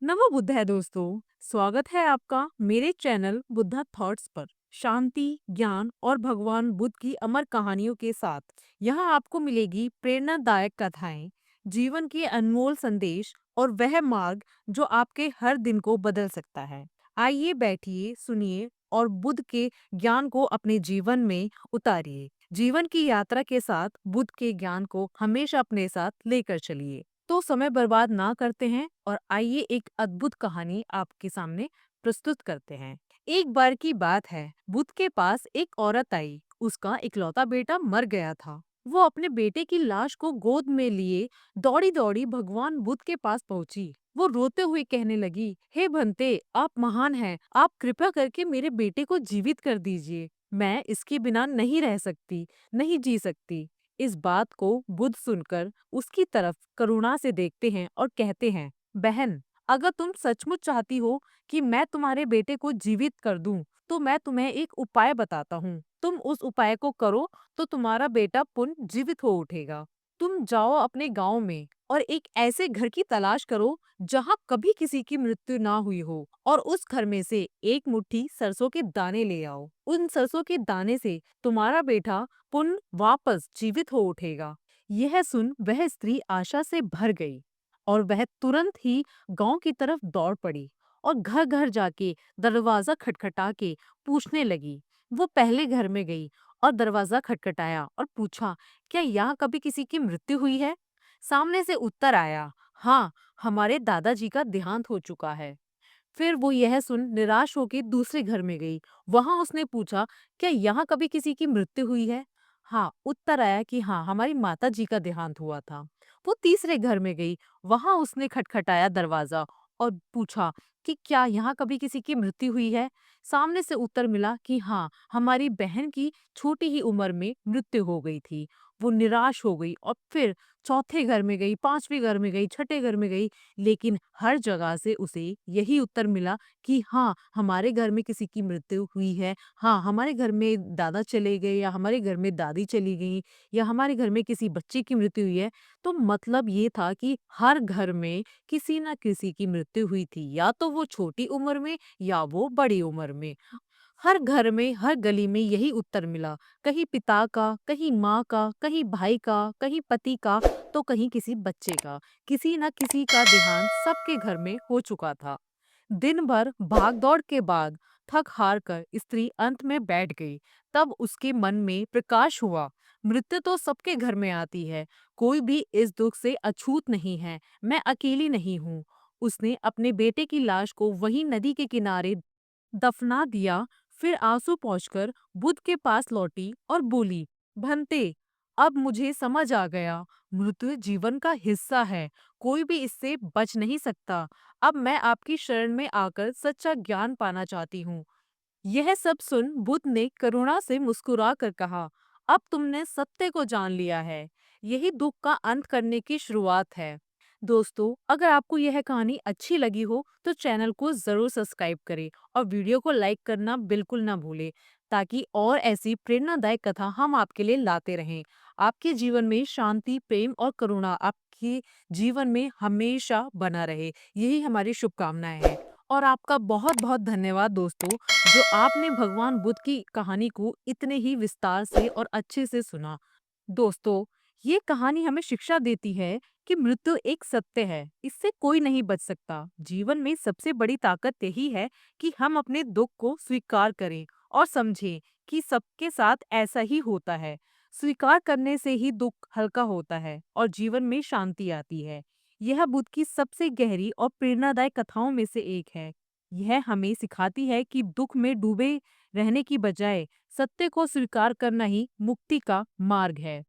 नमो बुद्ध है दोस्तों। स्वागत है आपका मेरे चैनल बुद्धा थॉट्स पर। शांति, ज्ञान और भगवान बुद्ध की अमर कहानियों के साथ यहाँ आपको मिलेगी प्रेरणादायक कथाएं, जीवन के अनमोल संदेश और वह मार्ग जो आपके हर दिन को बदल सकता है। आइए बैठिए, सुनिए और बुद्ध के ज्ञान को अपने जीवन में उतारिए। जीवन की यात्रा के साथ बुद्ध के ज्ञान को हमेशा अपने साथ लेकर चलिए। तो समय बर्बाद ना करते हैं और आइए एक अद्भुत कहानी आपके सामने प्रस्तुत करते हैं। एक बार की बात है, बुद्ध के पास एक औरत आई। उसका इकलौता बेटा मर गया था। वो अपने बेटे की लाश को गोद में लिए दौड़ी दौड़ी भगवान बुद्ध के पास पहुंची। वो रोते हुए कहने लगी, हे भंते, आप महान हैं, आप कृपया करके मेरे बेटे को जीवित कर दीजिए। मैं इसके बिना नहीं रह सकती, नहीं जी सकती। इस बात को बुद्ध सुनकर उसकी तरफ करुणा से देखते हैं और कहते हैं, बहन, अगर तुम सचमुच चाहती हो कि मैं तुम्हारे बेटे को जीवित कर दूं, तो मैं तुम्हें एक उपाय बताता हूँ। तुम उस उपाय को करो तो तुम्हारा बेटा पुनः जीवित हो उठेगा। तुम जाओ अपने गांव में और एक ऐसे घर की तलाश करो जहाँ कभी किसी की मृत्यु ना हुई हो, और उस घर में से एक मुट्ठी सरसों के दाने ले आओ। उन सरसों के दाने से तुम्हारा बेटा पुनः वापस जीवित हो उठेगा। यह सुन वह स्त्री आशा से भर गई और वह तुरंत ही गांव की तरफ दौड़ पड़ी और घर घर जाके दरवाजा खटखटा के पूछने लगी। वो पहले घर में गई और दरवाजा खटखटाया और पूछा, क्या यहाँ कभी किसी की मृत्यु हुई है? सामने से उत्तर आया, हाँ, हमारे दादाजी का देहांत हो चुका है। फिर वो यह सुन निराश होकर दूसरे घर में गई। वहां उसने पूछा, क्या यहाँ कभी किसी की मृत्यु हुई है? हाँ, उत्तर आया कि हाँ, हमारी माता जी का देहांत हुआ था। वो तीसरे घर में गई। वहां उसने खटखटाया दरवाजा और पूछा कि क्या यहाँ कभी किसी की मृत्यु हुई है? सामने से उत्तर मिला कि हाँ, हमारी बहन की छोटी ही उम्र में मृत्यु हो गई थी। वो निराश हो गई और फिर चौथे घर में गई, पांचवें घर में गई, छठे घर में गई, लेकिन हर जगह से उसे यही उत्तर मिला कि हाँ, हमारे घर में किसी की मृत्यु हुई है। हाँ, हमारे घर में दादा चले गए, या हमारे घर में दादी चली गई, या हमारे घर में किसी बच्चे की मृत्यु हुई है। तो मतलब ये था कि हर घर में किसी न किसी की मृत्यु हुई थी, या तो वो छोटी उम्र में या वो बड़ी उम्र में। हर घर में, हर गली में यही उत्तर मिला। कहीं पिता का, कहीं माँ का, कहीं भाई का, कहीं पति का, तो कहीं किसी बच्चे का। किसी न किसी का देहांत सबके घर में हो चुका था। दिन भर भाग-दौड़ के बाद थक हार कर स्त्री अंत में बैठ गई। तब उसके मन में प्रकाश हुआ। मृत्यु तो सबके घर में आती है। कोई भी इस दुख से अछूत नहीं है। मैं अकेली नहीं हूँ। उसने अपने बेटे की लाश को वहीं नदी के किनारे दफना दिया। फिर आंसू पोंछकर बुद्ध के पास लौटी और बोली, भंते, अब मुझे समझ आ गया। मृत्यु जीवन का हिस्सा है। कोई भी इससे बच नहीं सकता। अब मैं आपकी शरण में आकर सच्चा ज्ञान पाना चाहती हूँ। यह सब सुन बुद्ध ने करुणा से मुस्कुरा कर कहा, अब तुमने सत्य को जान लिया है। यही दुख का अंत करने की शुरुआत है। दोस्तों, अगर आपको यह कहानी अच्छी लगी हो तो चैनल को जरूर सब्सक्राइब करें और वीडियो को लाइक करना बिल्कुल ना भूलें, ताकि और ऐसी प्रेरणादायक कथा हम आपके लिए लाते रहें। आपके जीवन में शांति, प्रेम और करुणा आपके जीवन में हमेशा बना रहे, यही हमारी शुभकामनाएं हैं। और आपका बहुत बहुत धन्यवाद दोस्तों, जो आपने भगवान बुद्ध की कहानी को इतने ही विस्तार से और अच्छे से सुना। दोस्तों, ये कहानी हमें शिक्षा देती है कि मृत्यु एक सत्य है, इससे कोई नहीं बच सकता। जीवन में सबसे बड़ी ताकत यही है कि हम अपने दुख को स्वीकार करें और समझें कि सबके साथ ऐसा ही होता है। स्वीकार करने से ही दुख हल्का होता है और जीवन में शांति आती है। यह बुद्ध की सबसे गहरी और प्रेरणादायक कथाओं में से एक है। यह हमें सिखाती है कि दुख में डूबे रहने की बजाय सत्य को स्वीकार करना ही मुक्ति का मार्ग है।